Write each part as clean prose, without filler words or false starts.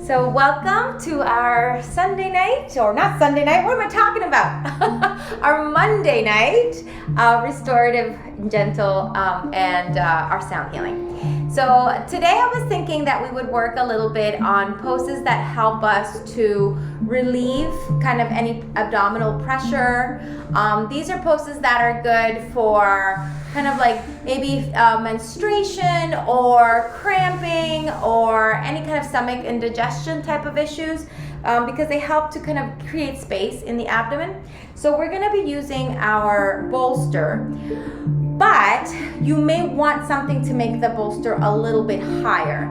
So welcome to our Sunday night, or not Sunday night, what am I talking about? Our Monday night, restorative, gentle, and our sound healing. So today I was thinking that we would work a little bit on poses that help us to relieve kind of any abdominal pressure. These are poses that are good for kind of like maybe menstruation or cramping or any kind of stomach indigestion type of issues, because they help to kind of create space in the abdomen. So we're going to be using our bolster, but you may want something to make the bolster a little bit higher.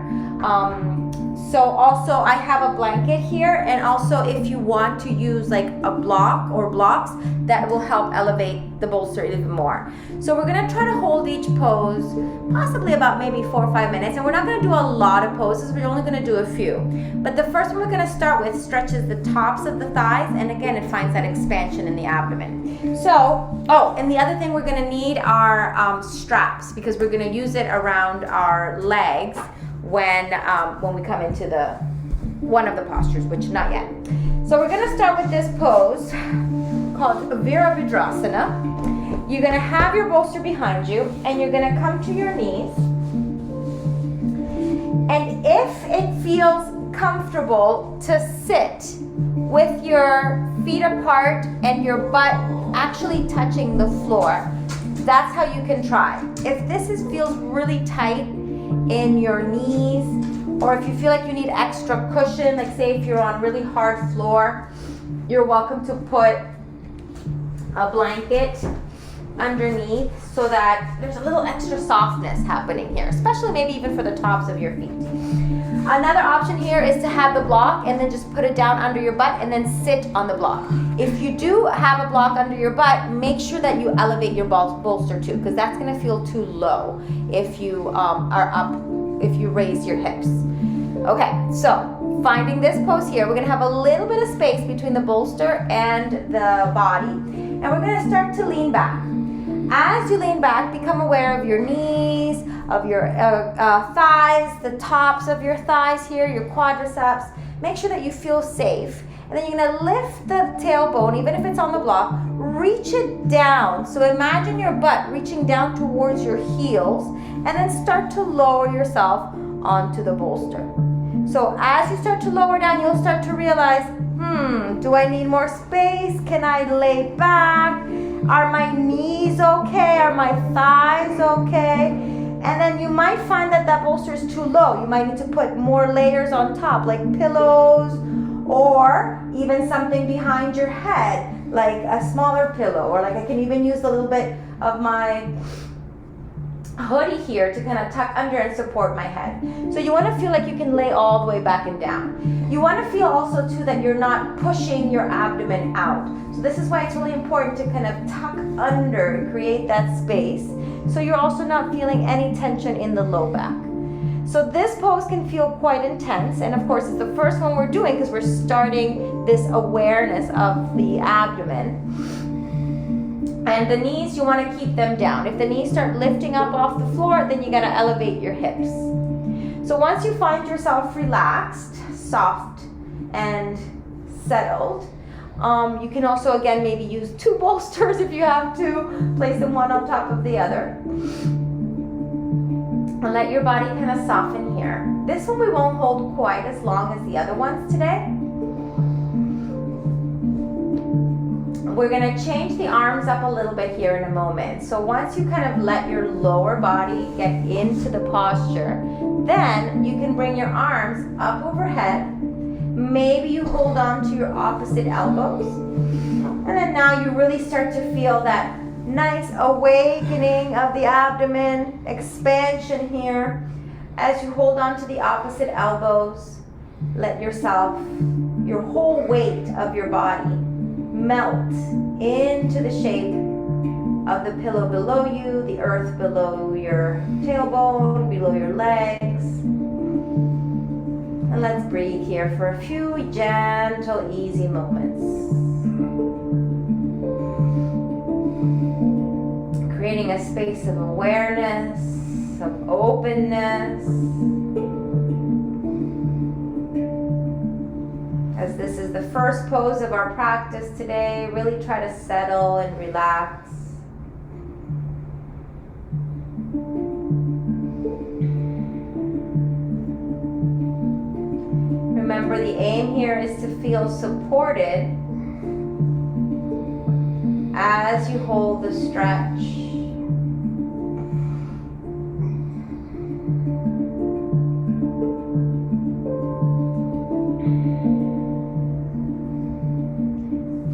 So also I have a blanket here, and also if you want to use like a block or blocks, that will help elevate the bolster even more. So we're going to try to hold each pose possibly about maybe 4 or 5 minutes, and we're not going to do a lot of poses, we're only going to do a few. But the first one we're going to start with stretches the tops of the thighs, and again it finds that expansion in the abdomen. So, and the other thing we're going to need are straps, because we're going to use it around our legs when we come into the one of the postures, which not yet. So we're going to start with this pose called Virabhadrasana. You're going to have your bolster behind you, and you're going to come to your knees. And if it feels comfortable to sit with your feet apart and your butt actually touching the floor, that's how you can try. If this feels really tight in your knees, or if you feel like you need extra cushion, like say if you're on really hard floor, you're welcome to put a blanket underneath so that there's a little extra softness happening here, especially maybe even for the tops of your feet. Another option here is to have the block and then just put it down under your butt and then sit on the block. If you do have a block under your butt, make sure that you elevate your bolster too, because that's going to feel too low if you are up, if you raise your hips. Okay, so finding this pose here, we're going to have a little bit of space between the bolster and the body, and we're going to start to lean back. As you lean back, become aware of your knees, of your thighs, the tops of your thighs here, your quadriceps. Make sure that you feel safe. And then you're going to lift the tailbone, even if it's on the block, reach it down. So imagine your butt reaching down towards your heels, and then start to lower yourself onto the bolster. So as you start to lower down, you'll start to realize, do I need more space? Can I lay back? Are my knees okay? Are my thighs okay? And then you might find that that bolster is too low. You might need to put more layers on top, like pillows, or even something behind your head, like a smaller pillow, or like I can even use a little bit of my hoodie here to kind of tuck under and support my head. So you want to feel like you can lay all the way back and down. You want to feel also too that you're not pushing your abdomen out. So this is why it's really important to kind of tuck under and create that space, so you're also not feeling any tension in the low back. So this pose can feel quite intense, and of course it's the first one we're doing because we're starting this awareness of the abdomen. And the knees, you want to keep them down. If the knees start lifting up off the floor, then you got to elevate your hips. So once you find yourself relaxed, soft, and settled, you can also again maybe use 2 bolsters if you have to. Place them one on top of the other. And let your body kind of soften here. This one we won't hold quite as long as the other ones today. We're going to change the arms up a little bit here in a moment. So once you kind of let your lower body get into the posture, then you can bring your arms up overhead. Maybe you hold on to your opposite elbows. And then now you really start to feel that nice awakening of the abdomen, expansion here. As you hold on to the opposite elbows, let yourself, your whole weight of your body, melt into the shape of the pillow below you, the earth below your tailbone, below your legs. And let's breathe here for a few gentle, easy moments. Creating a space of awareness, of openness. the first pose of our practice today. Really try to settle and relax. Remember, the aim here is to feel supported as you hold the stretch.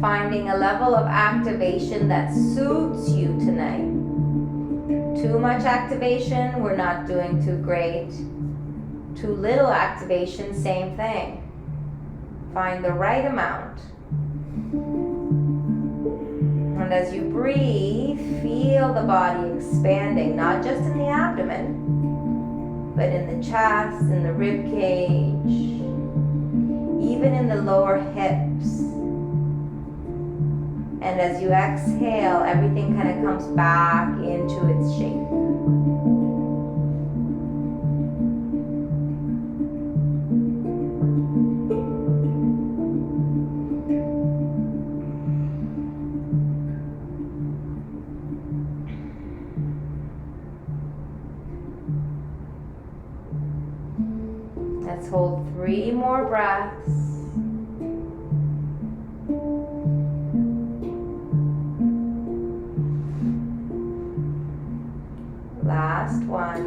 Finding a level of activation that suits you tonight. Too much activation, we're not doing too great. Too little activation, same thing. Find the right amount. And as you breathe, feel the body expanding, not just in the abdomen, but in the chest, in the rib cage, even in the lower hips. And as you exhale, everything kind of comes back into its shape. Let's hold 3 more breaths. Last one.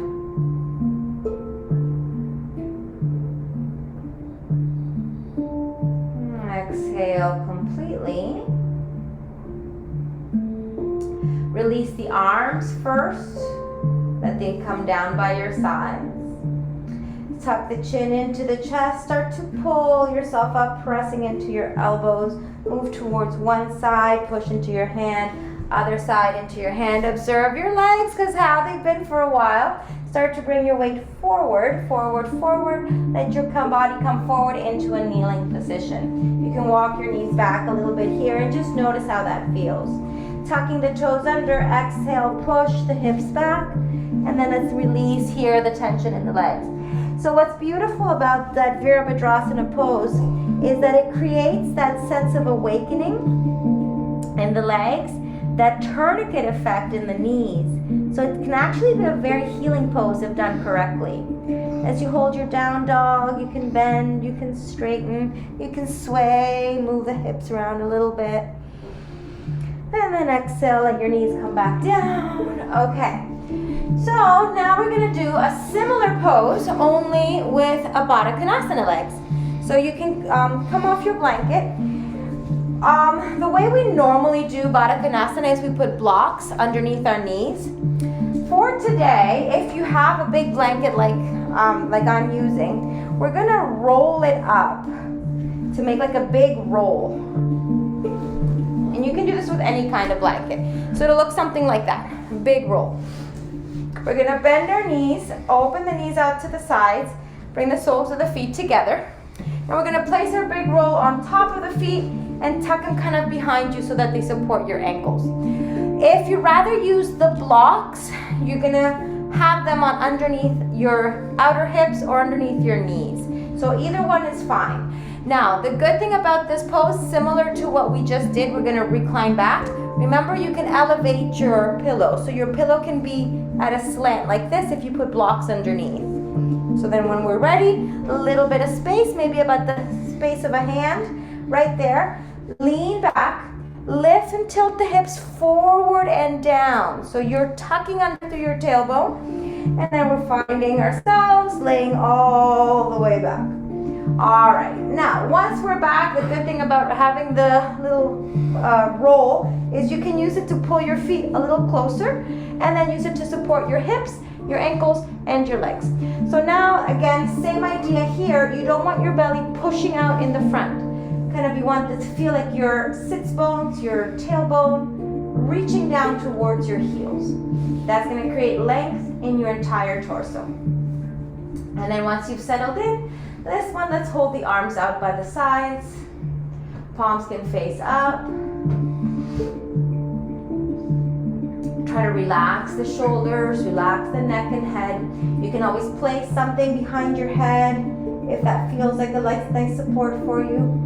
Exhale completely. Release the arms first. Let them come down by your sides. Tuck the chin into the chest. Start to pull yourself up, pressing into your elbows. Move towards one side, push into your hand. Other side into your hand. Observe your legs, because how they've been for a while. Start to bring your weight forward, forward, forward. Let your body come forward into a kneeling position. You can walk your knees back a little bit here and just notice how that feels. Tucking the toes under, exhale, push the hips back, and then let's release here the tension in the legs. So what's beautiful about that Virabhadrasana pose is that it creates that sense of awakening in the legs, that tourniquet effect in the knees. So it can actually be a very healing pose if done correctly. As you hold your down dog, you can bend, you can straighten, you can sway, move the hips around a little bit. And then exhale, let your knees come back down. Okay. So now we're going to do a similar pose, only with a Baddha Konasana legs. So you can come off your blanket. The way we normally do Baddha Konasana is we put blocks underneath our knees. For today, if you have a big blanket like I'm using, we're going to roll it up to make like a big roll. And you can do this with any kind of blanket. So it'll look something like that, big roll. We're going to bend our knees, open the knees out to the sides, bring the soles of the feet together. And we're going to place our big roll on top of the feet and tuck them kind of behind you so that they support your ankles. If you rather use the blocks, you're going to have them on underneath your outer hips or underneath your knees. So either one is fine. Now, the good thing about this pose, similar to what we just did, we're going to recline back. Remember, you can elevate your pillow. So your pillow can be at a slant like this if you put blocks underneath. So then when we're ready, a little bit of space, maybe about the space of a hand, right there. Lean back, lift and tilt the hips forward and down. So you're tucking under through your tailbone, and then we're finding ourselves laying all the way back. All right, now once we're back, the good thing about having the little roll is you can use it to pull your feet a little closer, and then use it to support your hips, your ankles, and your legs. So now, again, same idea here. You don't want your belly pushing out in the front. Kind of, you want it to feel like your sits bones, your tailbone, reaching down towards your heels. That's going to create length in your entire torso. And then once you've settled in, this one, let's hold the arms out by the sides. Palms can face up. Try to relax the shoulders, relax the neck and head. You can always place something behind your head if that feels like a nice support for you.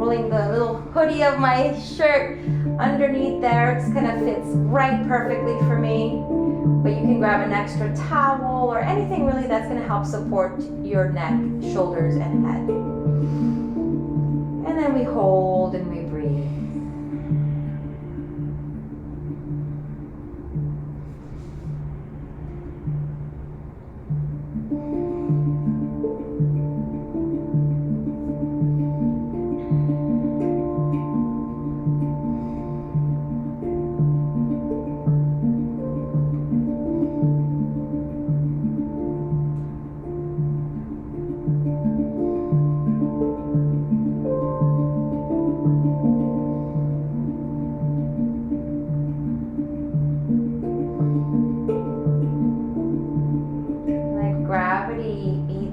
rolling the little hoodie of my shirt underneath there. It kind of fits right perfectly for me. But you can grab an extra towel or anything really that's going to help support your neck, shoulders, and head. And then we hold and we breathe.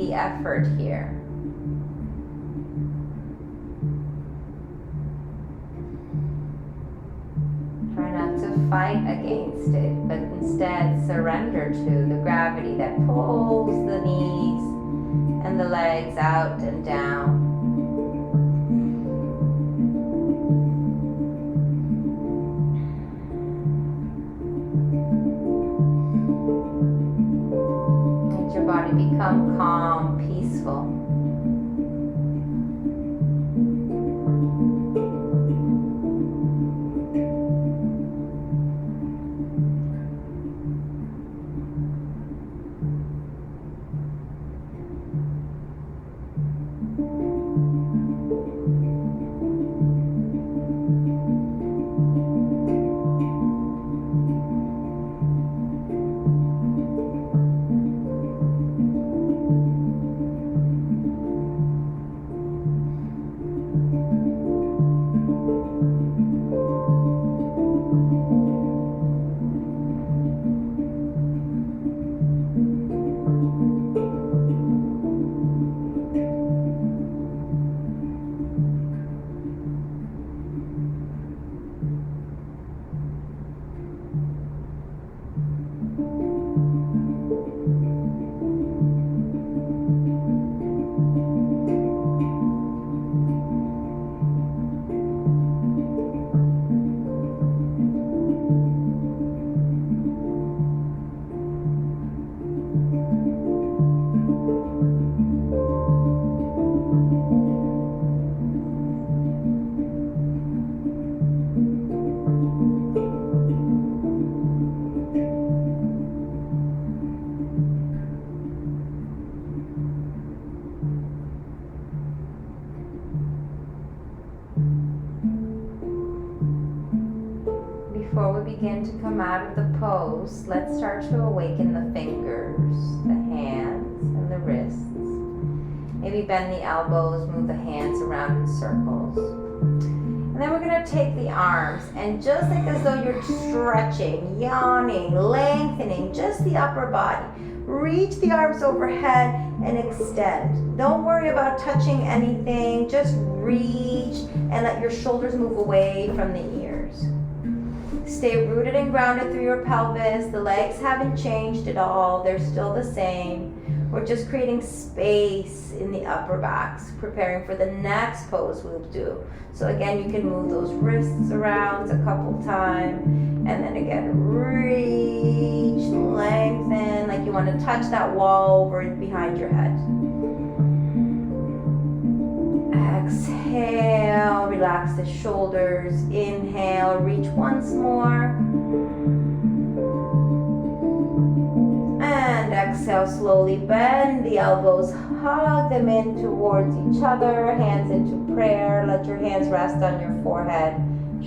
Effort here. Try not to fight against it, but instead surrender to the gravity that pulls the knees and the legs out and down. Let your body become calm, peaceful. Before we begin to come out of the pose, let's start to awaken the fingers, the hands, and the wrists. Maybe bend the elbows, move the hands around in circles. And then we're going to take the arms, and just like as though you're stretching, yawning, lengthening just the upper body, reach the arms overhead and extend. Don't worry about touching anything, just reach and let your shoulders move away from the ears. Stay rooted and grounded through your pelvis. The legs haven't changed at all. They're still the same. We're just creating space in the upper backs, preparing for the next pose we'll do. So again, you can move those wrists around a couple times. And then again, reach, lengthen, like you want to touch that wall over behind your head. Exhale, relax the shoulders. Inhale, reach once more. And exhale, slowly bend the elbows, hug them in towards each other, hands into prayer. Let your hands rest on your forehead,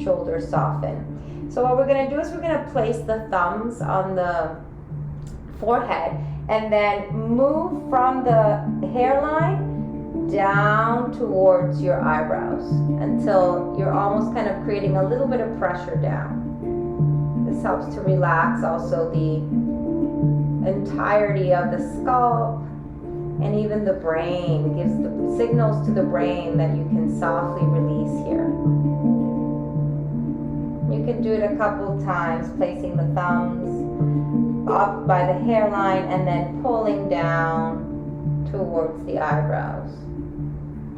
shoulders soften. So what we're going to do is we're going to place the thumbs on the forehead and then move from the hairline down towards your eyebrows until you're almost kind of creating a little bit of pressure down. This helps to relax also the entirety of the scalp and even the brain. It gives the signals to the brain that you can softly release here. You can do it a couple times, placing the thumbs up by the hairline and then pulling down towards the eyebrows.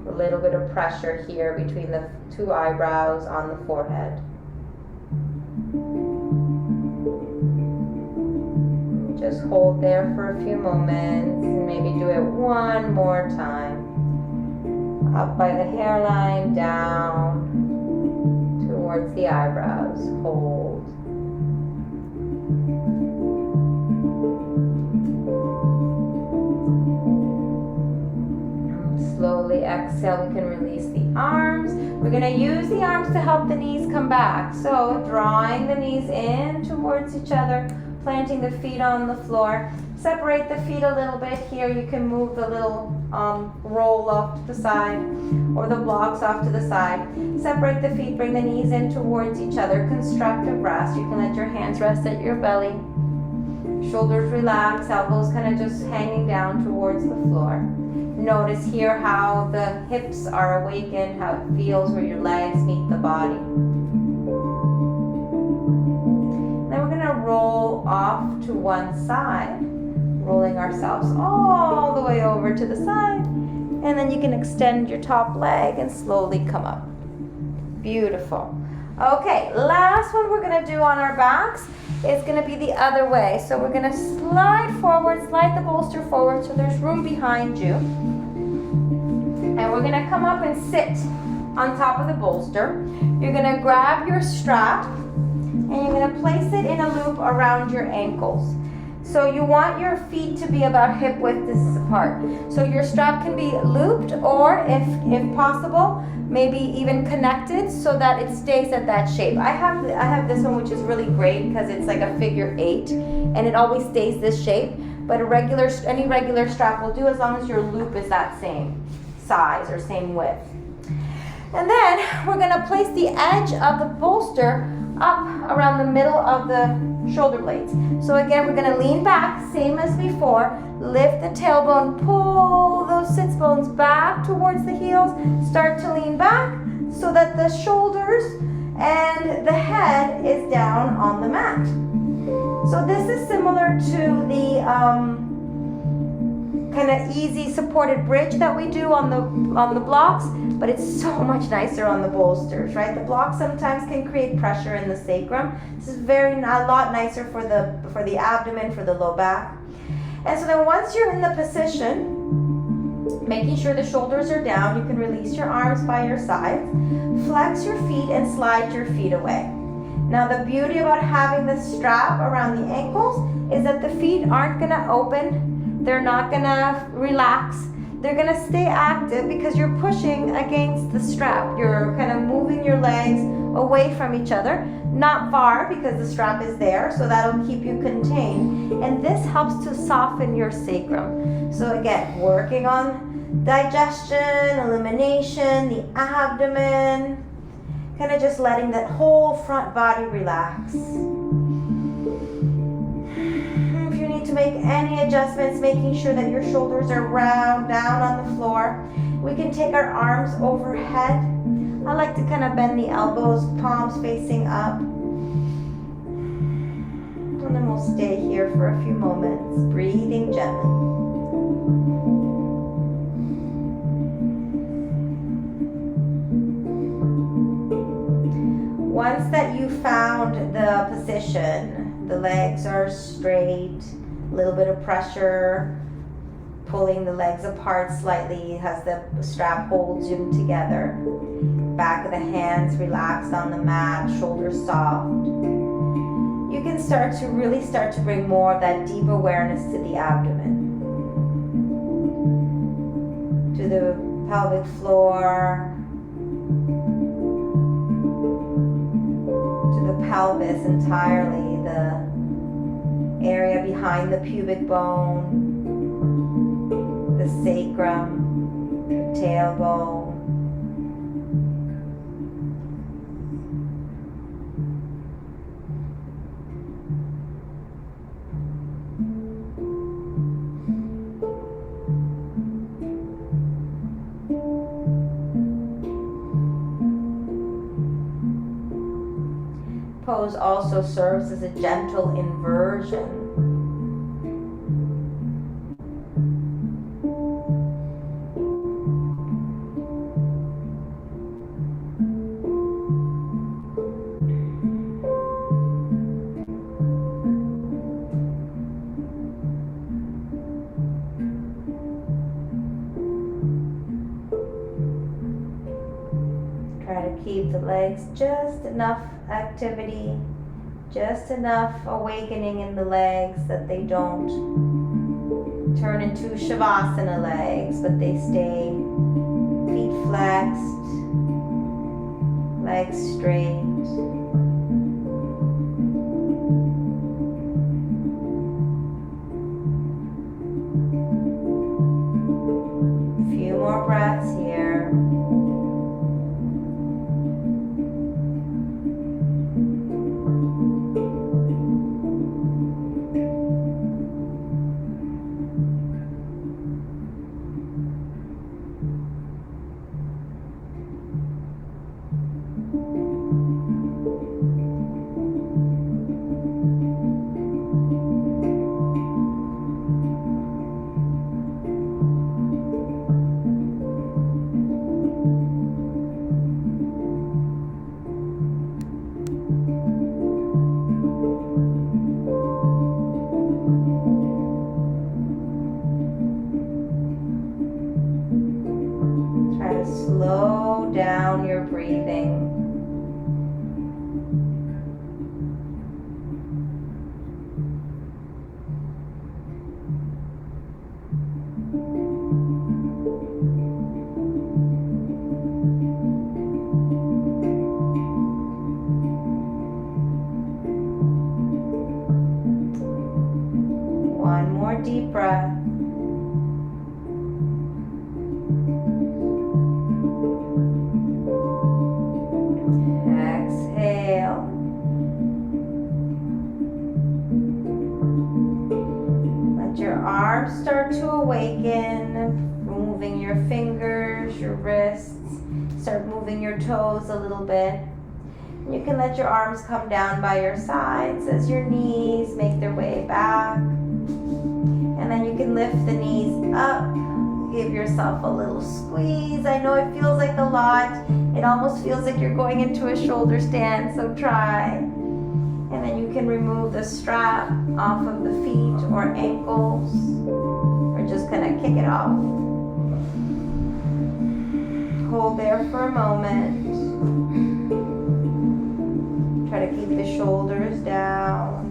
A little bit of pressure here between the two eyebrows on the forehead. Just hold there for a few moments and maybe do it one more time. Up by the hairline, down towards the eyebrows. Hold. Slowly exhale, we can release the arms. We're going to use the arms to help the knees come back. So drawing the knees in towards each other, planting the feet on the floor. Separate the feet a little bit here. You can move the little roll off to the side or the blocks off to the side. Separate the feet, bring the knees in towards each other. Constructive rest. You can let your hands rest at your belly. Shoulders relax, elbows kind of just hanging down towards the floor. Notice here how the hips are awakened, how it feels where your legs meet the body. Then we're going to roll off to one side, rolling ourselves all the way over to the side. And then you can extend your top leg and slowly come up. Beautiful. Okay, last one we're going to do on our backs is going to be the other way. So we're going to slide forward, slide the bolster forward so there's room behind you. And we're going to come up and sit on top of the bolster. You're going to grab your strap and you're going to place it in a loop around your ankles. So you want your feet to be about hip width distance apart. So your strap can be looped or if possible, maybe even connected so that it stays at that shape. I have this one which is really great because it's like a figure 8 and it always stays this shape. But any regular strap will do as long as your loop is that same size or same width. And then we're going to place the edge of the bolster up around the middle of the shoulder blades. So again, we're going to lean back, same as before. Lift the tailbone, pull those sits bones back towards the heels. Start to lean back so that the shoulders and the head is down on the mat. So this is similar to the kind of easy supported bridge that we do on the blocks, but it's so much nicer on the bolsters, right? The blocks sometimes can create pressure in the sacrum. This is a lot nicer for the abdomen, for the low back. And so then once you're in the position, making sure the shoulders are down, you can release your arms by your sides, flex your feet and slide your feet away. Now the beauty about having the strap around the ankles is that the feet aren't going to open. They're not going to relax. They're going to stay active because you're pushing against the strap. You're kind of moving your legs away from each other. Not far because the strap is there, so that'll keep you contained. And this helps to soften your sacrum. So again, working on digestion, elimination, the abdomen, kind of just letting that whole front body relax. To make any adjustments, making sure that your shoulders are round down on the floor. We can take our arms overhead. I like to kind of bend the elbows, palms facing up. And then we'll stay here for a few moments, breathing gently. Once that you found the position, the legs are straight, a little bit of pressure, pulling the legs apart slightly as the strap holds them together. Back of the hands relaxed on the mat, shoulders soft. You can start to bring more of that deep awareness to the abdomen, to the pelvic floor, to the pelvis entirely, the area behind the pubic bone, the sacrum, the tailbone. Pose also serves as a gentle inversion. keep the legs just enough activity, just enough awakening in the legs that they don't turn into Shavasana legs, but they stay feet flexed, legs straight. Few more breaths here. Slow down your breathing. One more deep breath. Start to awaken, moving your fingers, your wrists, start moving your toes a little bit. You can let your arms come down by your sides as your knees make their way back. And then you can lift the knees up, give yourself a little squeeze. I know it feels like a lot. It almost feels like you're going into a shoulder stand, so try. And then you can remove the strap off of the feet or ankles, or just kind of kick it off. Hold there for a moment. Try to keep the shoulders down.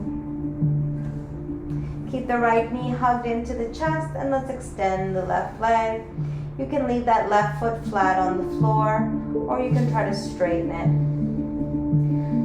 Keep the right knee hugged into the chest, and let's extend the left leg. You can leave that left foot flat on the floor, or you can try to straighten it.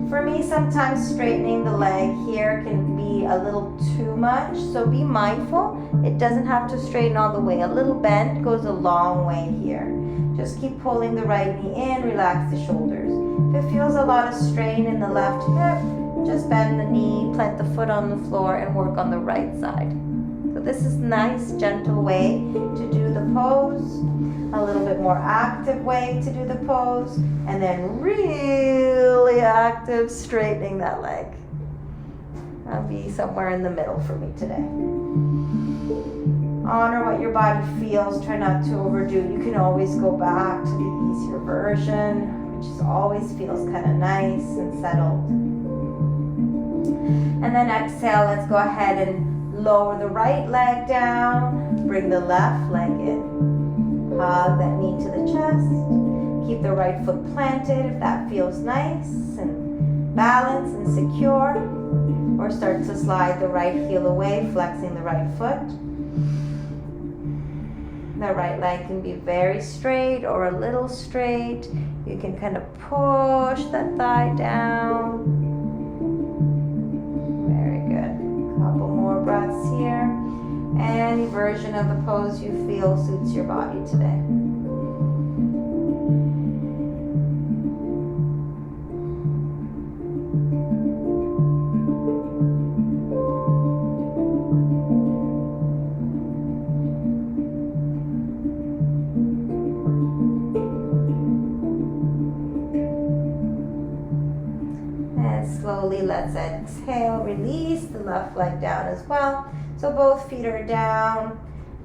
For me, sometimes straightening the leg here can be a little too much, so be mindful. It doesn't have to straighten all the way. A little bend goes a long way here. Just keep pulling the right knee in, relax the shoulders. If it feels a lot of strain in the left hip, just bend the knee, plant the foot on the floor, and work on the right side. So this is a nice, gentle way to do the pose. A little bit more active way to do the pose, and then really active straightening that leg. That'll be somewhere in the middle for me today. Honor what your body feels. Try not to overdo. You can always go back to the easier version, which always feels kind of nice and settled. And then exhale, let's go ahead and lower the right leg down, bring the left leg in. Hug that knee to the chest. Keep the right foot planted if that feels nice and balanced and secure. Or start to slide the right heel away, flexing the right foot. The right leg can be very straight or a little straight. You can kind of push that thigh down. Very good. Couple more breaths here. Any version of the pose you feel suits your body today. And slowly let's exhale, release the left leg down as well. So both feet are down.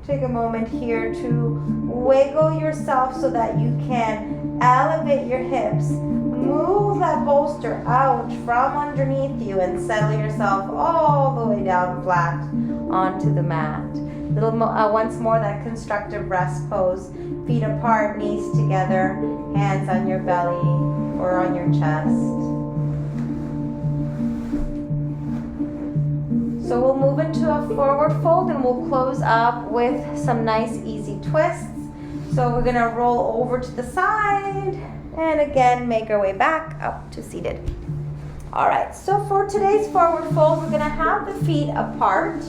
Take a moment here to wiggle yourself so that you can elevate your hips. Move that bolster out from underneath you and settle yourself all the way down flat onto the mat. Once more, that constructive rest pose. Feet apart, knees together, hands on your belly or on your chest. So we'll move into a forward fold and we'll close up with some nice easy twists. So we're gonna roll over to the side and again make our way back up to seated. All right, so for today's forward fold, we're gonna have the feet apart.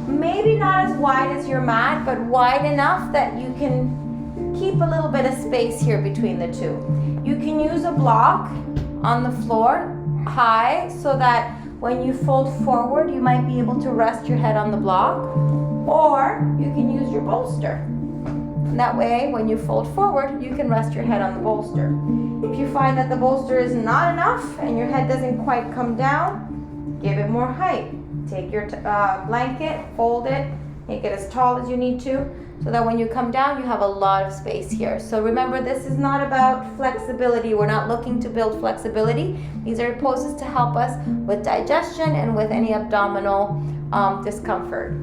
Maybe not as wide as your mat, but wide enough that you can keep a little bit of space here between the two. You can use a block on the floor high so that when you fold forward, you might be able to rest your head on the block, or you can use your bolster. And that way, when you fold forward, you can rest your head on the bolster. If you find that the bolster is not enough and your head doesn't quite come down, give it more height. Take your blanket, fold it, make it as tall as you need to, so that when you come down, you have a lot of space here. So remember, this is not about flexibility. We're not looking to build flexibility. These are poses to help us with digestion and with any abdominal discomfort.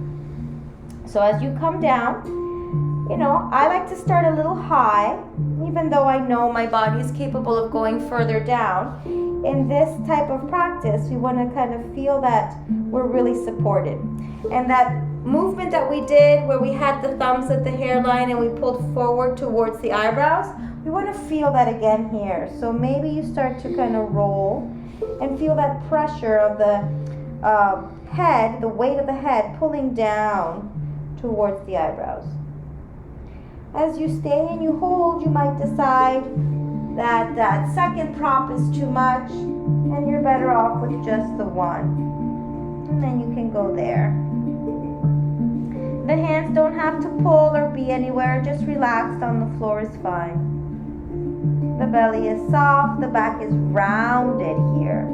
So as you come down, you know, I like to start a little high, even though I know my body is capable of going further down. In this type of practice, we want to kind of feel that we're really supported. And that movement that we did where we had the thumbs at the hairline and we pulled forward towards the eyebrows, we want to feel that again here. So maybe you start to kind of roll and feel that pressure of the head, the weight of the head pulling down towards the eyebrows. As you stay and you hold, you might decide that that second prop is too much and you're better off with just the one. And then you can go there. The hands don't have to pull or be anywhere, just relaxed on the floor is fine. The belly is soft, the back is rounded here.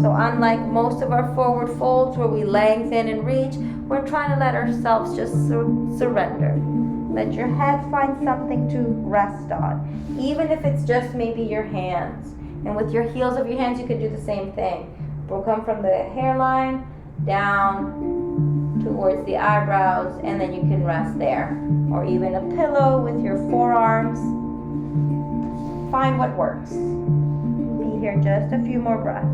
So unlike most of our forward folds where we lengthen and reach, we're trying to let ourselves just surrender. Let your head find something to rest on, even if it's just maybe your hands. And with your heels of your hands, you could do the same thing. We'll come from the hairline down towards the eyebrows, and then you can rest there. Or even a pillow with your forearms. Find what works. Be here just a few more breaths.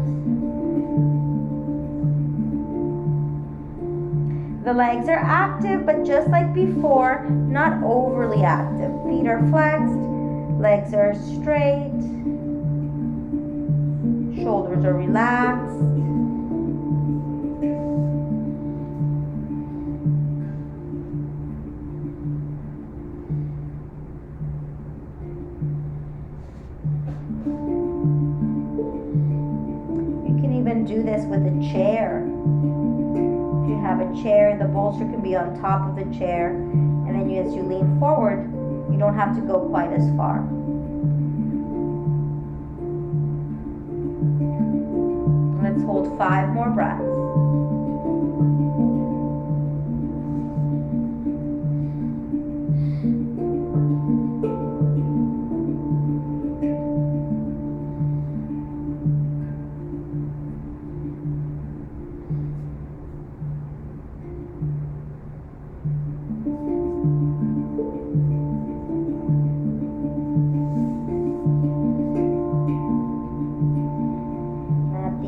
The legs are active, but just like before, not overly active. Feet are flexed, legs are straight, shoulders are relaxed. You can even do this with a chair. If you have a chair, the bolster can be on top of the chair, and then as you lean forward, you don't have to go quite as far. Let's hold 5 more breaths.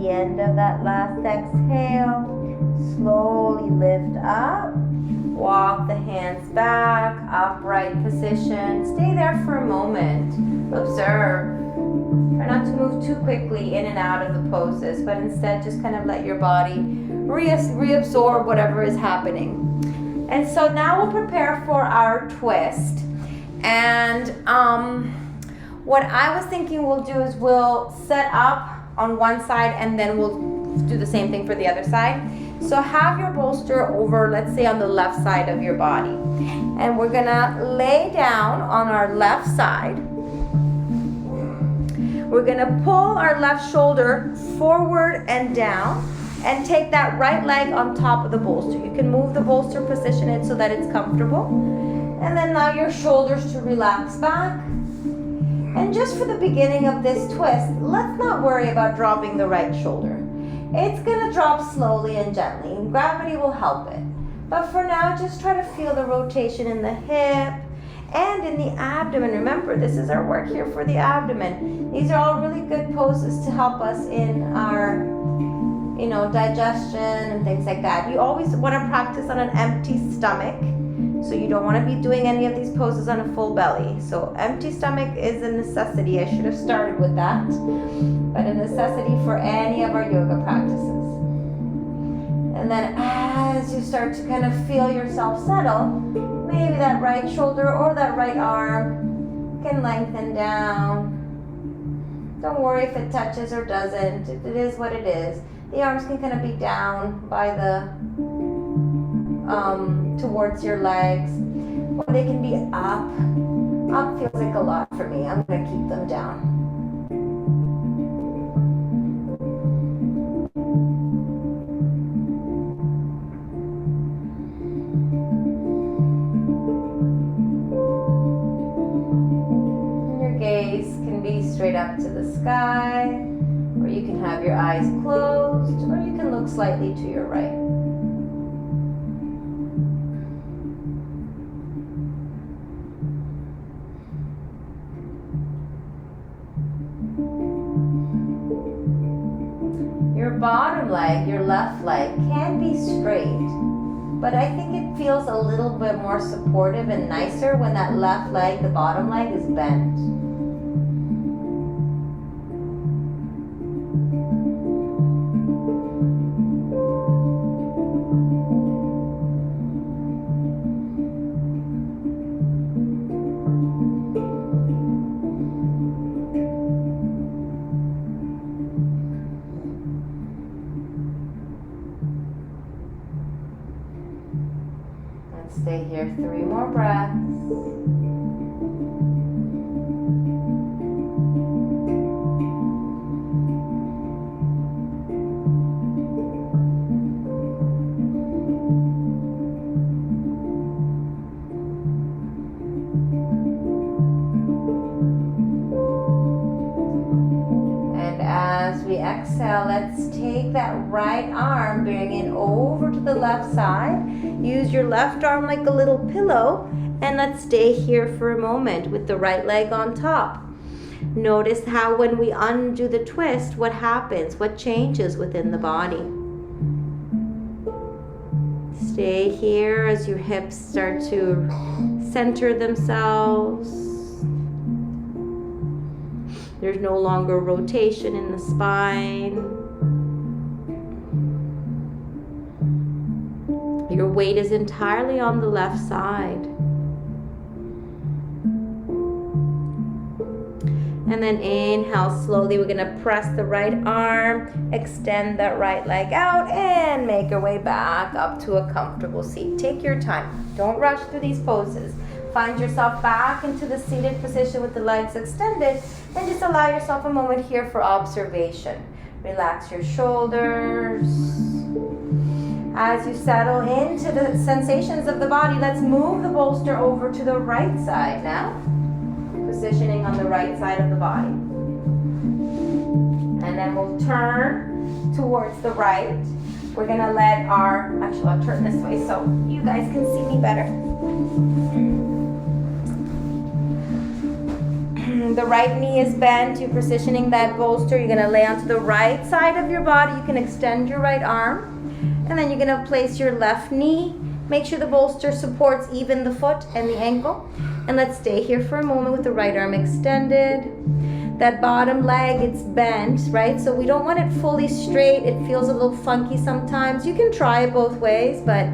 End of that last exhale, slowly lift up, walk the hands back, upright position, stay there for a moment, observe. Try not to move too quickly in and out of the poses, but instead just kind of let your body reabsorb whatever is happening. And so now we'll prepare for our twist. And what I was thinking we'll do is we'll set up on one side and then we'll do the same thing for the other side. So have your bolster over, let's say, on the left side of your body. And we're gonna lay down on our left side. We're gonna pull our left shoulder forward and down and take that right leg on top of the bolster. You can move the bolster, position it so that it's comfortable. And then allow your shoulders to relax back. And just for the beginning of this twist, let's not worry about dropping the right shoulder. It's gonna drop slowly and gently, and gravity will help it. But for now, just try to feel the rotation in the hip And in the abdomen, remember, this is our work here for the abdomen. These are all really good poses to help us in our, digestion and things like that. You always want to practice on an empty stomach. So you don't want to be doing any of these poses on a full belly. So empty stomach is a necessity. I should have started with that. But a necessity for any of our yoga practices. And then as you start to kind of feel yourself settle, maybe that right shoulder or that right arm can lengthen down. Don't worry if it touches or doesn't. It is what it is. The arms can kind of be down by the towards your legs, or they can be up. Up feels like a lot for me. I'm going to keep them down. And your gaze can be straight up to the sky, or you can have your eyes closed, or you can look slightly to your right. Bottom leg, your left leg, can be straight, but I think it feels a little bit more supportive and nicer when that left leg, the bottom leg, is bent. Stay here 3 more breaths. And as we exhale, let's take that right arm, bring it over to the left side. Use your left arm like a little pillow, and let's stay here for a moment with the right leg on top. Notice how when we undo the twist, what happens, what changes within the body. Stay here as your hips start to center themselves. There's no longer rotation in the spine. Your weight is entirely on the left side. And then inhale slowly. We're going to press the right arm, extend that right leg out, and make our way back up to a comfortable seat. Take your time. Don't rush through these poses. Find yourself back into the seated position with the legs extended, and just allow yourself a moment here for observation. Relax your shoulders. As you settle into the sensations of the body, let's move the bolster over to the right side now. Positioning on the right side of the body. And then we'll turn towards the right. We're going to let actually I'll turn this way so you guys can see me better. The right knee is bent. You're positioning that bolster. You're going to lay onto the right side of your body. You can extend your right arm. And then you're going to place your left knee. Make sure the bolster supports even the foot and the ankle. And let's stay here for a moment with the right arm extended. That bottom leg, it's bent, right? So we don't want it fully straight. It feels a little funky sometimes. You can try it both ways, but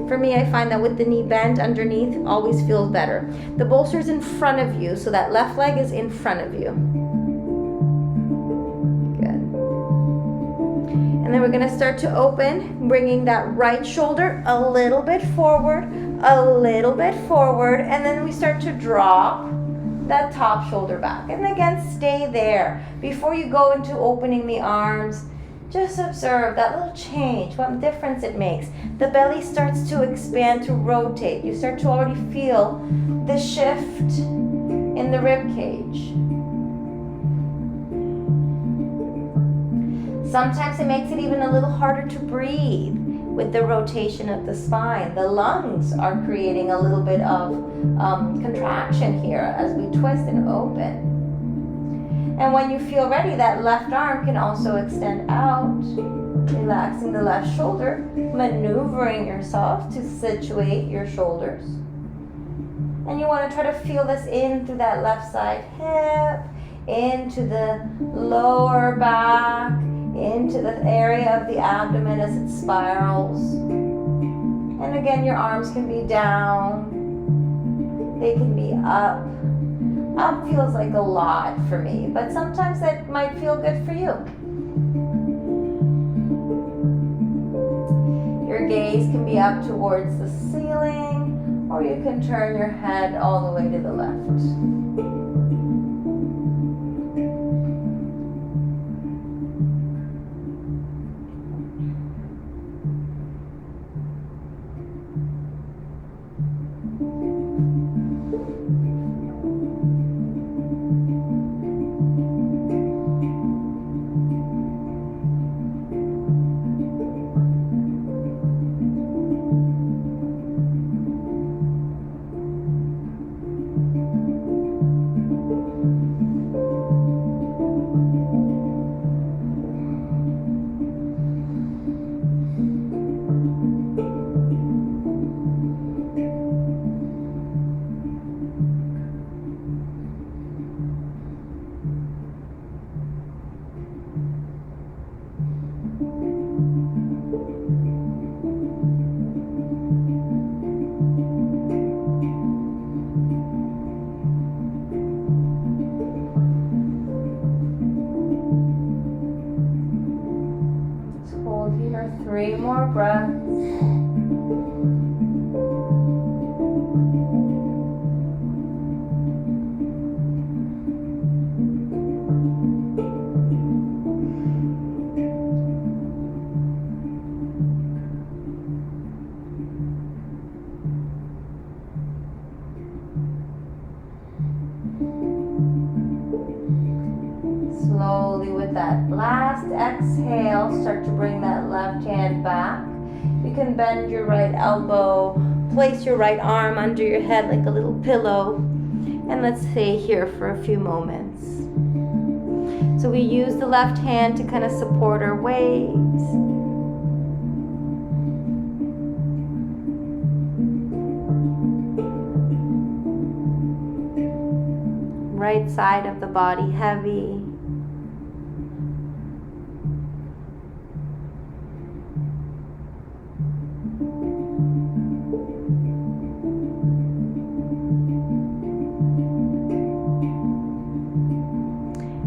for me, I find that with the knee bent underneath, always feels better. The bolster's in front of you, so that left leg is in front of you. And then we're going to start to open, bringing that right shoulder a little bit forward, and then we start to drop that top shoulder back. And again, stay there. Before you go into opening the arms, just observe that little change, what difference it makes. The belly starts to expand, to rotate. You start to already feel the shift in the rib cage. Sometimes it makes it even a little harder to breathe with the rotation of the spine. The lungs are creating a little bit of contraction here as we twist and open. And when you feel ready, that left arm can also extend out, relaxing the left shoulder, maneuvering yourself to situate your shoulders. And you want to try to feel this in through that left side hip, into the lower back, into the area of the abdomen as it spirals. And again, your arms can be down, they can be up. Up feels like a lot for me, but sometimes that might feel good for you. Your gaze can be up towards the ceiling, or you can turn your head all the way to the left. Three more breaths. Slowly with that last exhale, start to bring that left hand back. You can bend your right elbow, place your right arm under your head like a little pillow, and let's stay here for a few moments. So we use the left hand to kind of support our weight. Right side of the body heavy.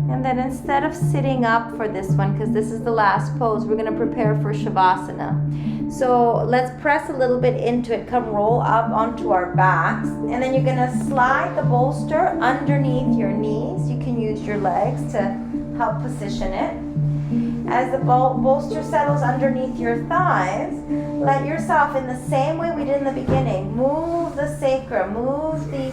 And then instead of sitting up for this one, because this is the last pose, we're going to prepare for Shavasana. So let's press a little bit into it. Come roll up onto our backs. And then you're going to slide the bolster underneath your knees. You can use your legs to help position it. As the bolster settles underneath your thighs, let yourself, in the same way we did in the beginning, move the sacrum, move the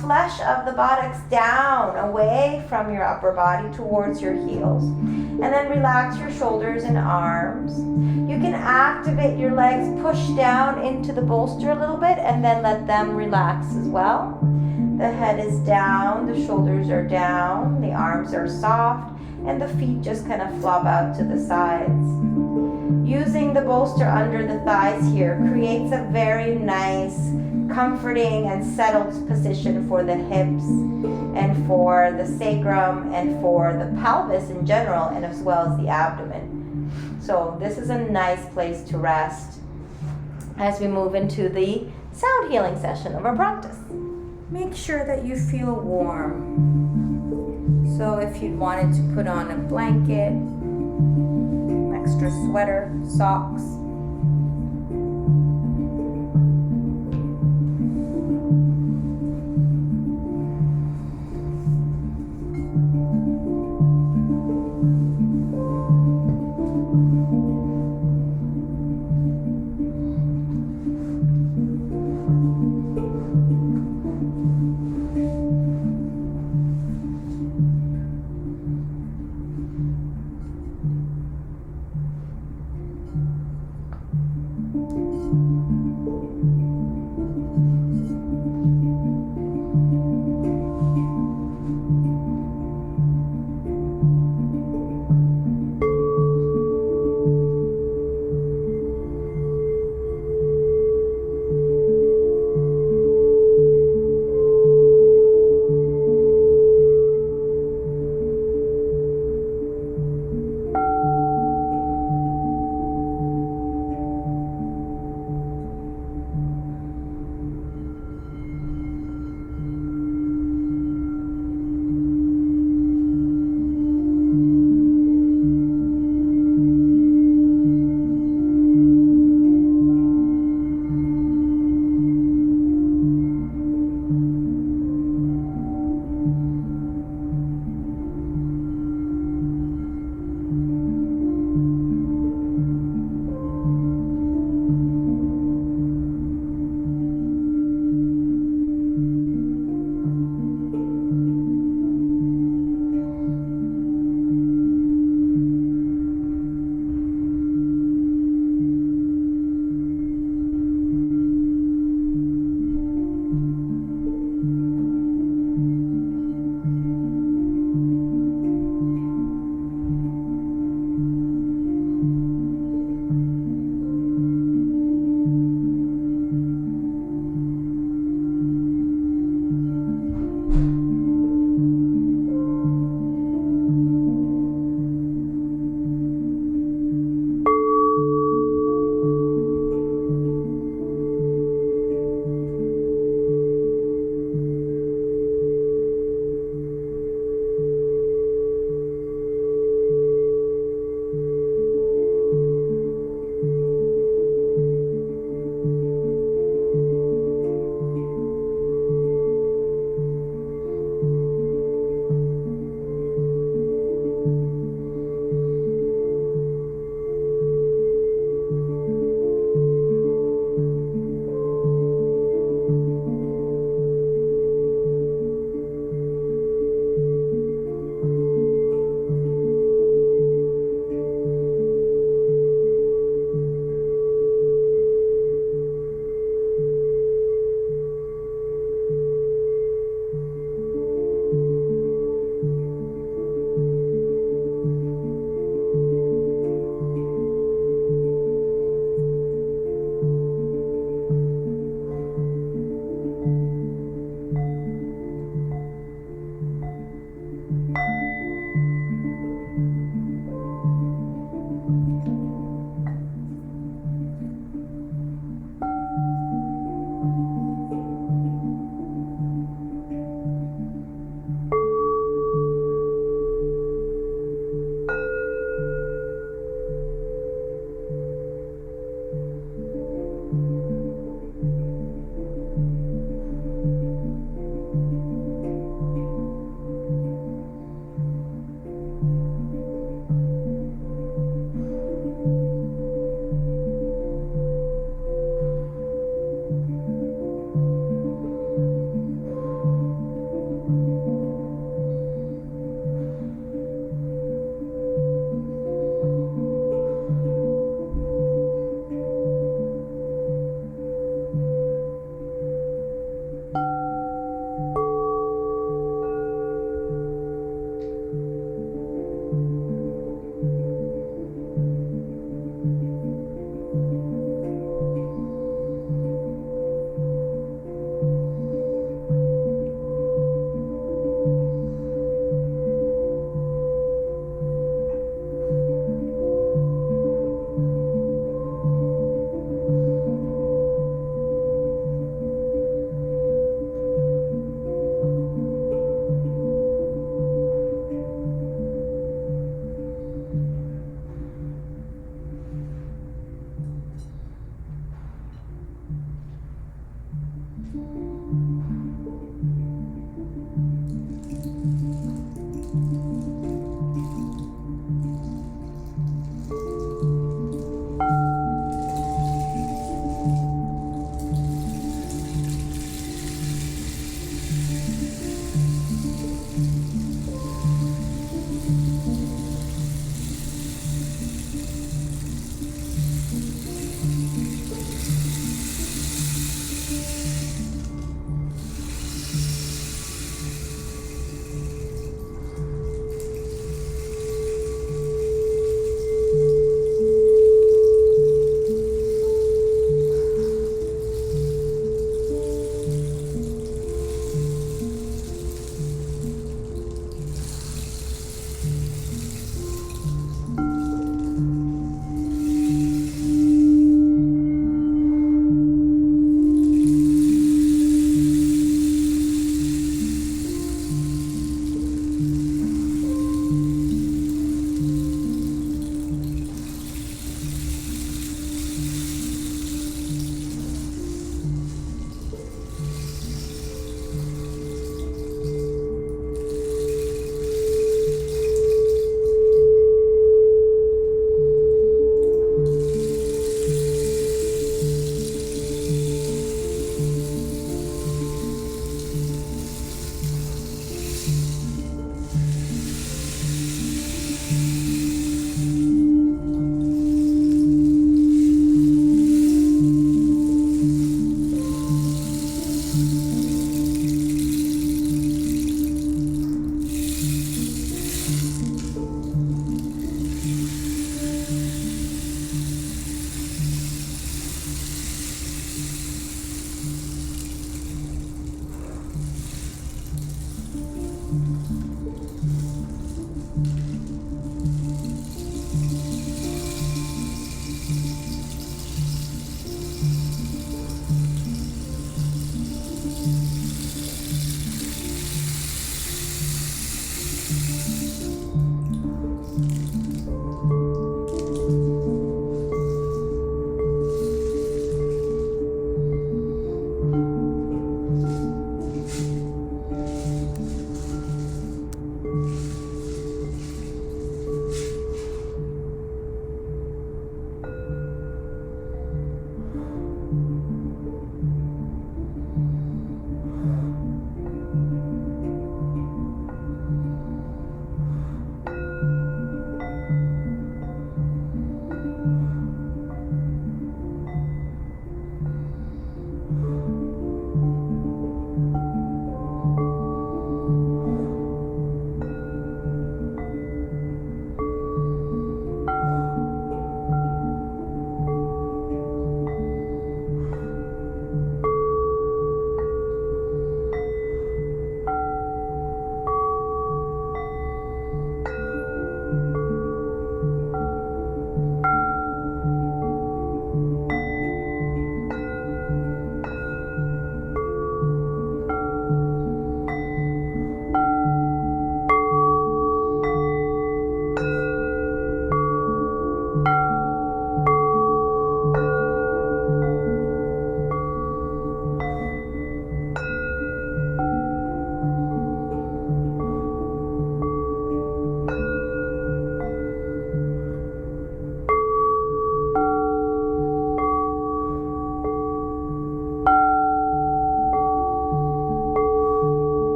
flesh of the buttocks down, away from your upper body towards your heels. And then relax your shoulders and arms. You can activate your legs, push down into the bolster a little bit, and then let them relax as well. The head is down, the shoulders are down, the arms are soft, and the feet just kind of flop out to the sides. Using the bolster under the thighs here creates a very nice, comforting and settled position for the hips and for the sacrum and for the pelvis in general, and as well as the abdomen. So this is a nice place to rest as we move into the sound healing session of our practice. Make sure that you feel warm. So if you wanted to put on a blanket, extra sweater, socks.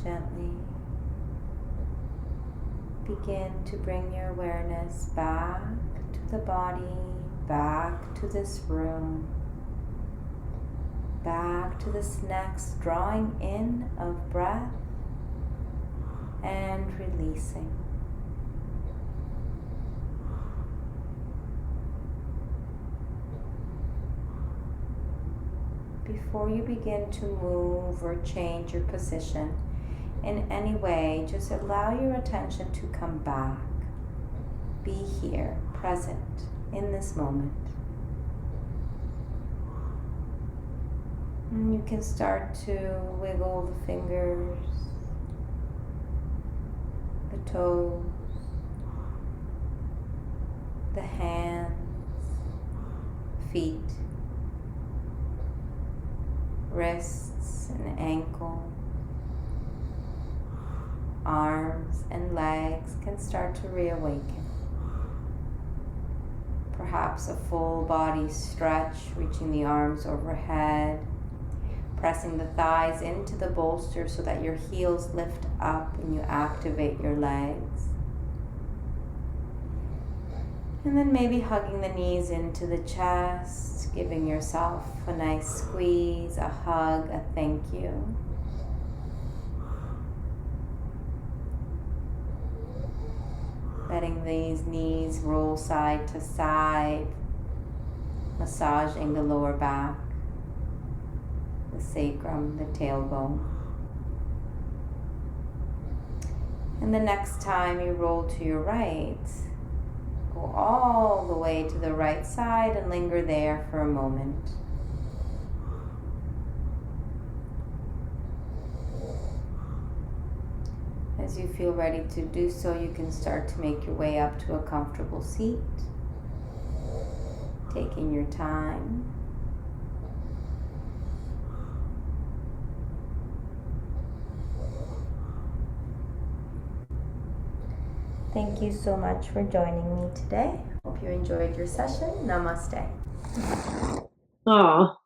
Gently begin to bring your awareness back to the body, back to this room, back to this next drawing in of breath and releasing. Before you begin to move or change your position in any way, just allow your attention to come back. Be here, present, in this moment. And you can start to wiggle the fingers, the toes, the hands, feet, wrists and ankle, arms and legs can start to reawaken. Perhaps a full body stretch, reaching the arms overhead, pressing the thighs into the bolster so that your heels lift up and you activate your legs. And then maybe hugging the knees into the chest, giving yourself a nice squeeze, a hug, a thank you. Letting these knees roll side to side, massaging the lower back, the sacrum, the tailbone. And the next time you roll to your right, go all the way to the right side and linger there for a moment. As you feel ready to do so, you can start to make your way up to a comfortable seat, taking your time. Thank you so much for joining me today. Hope you enjoyed your session. Namaste. Oh,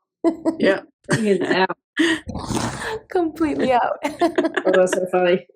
Yeah. bring it out. Completely out. Oh, that's so funny.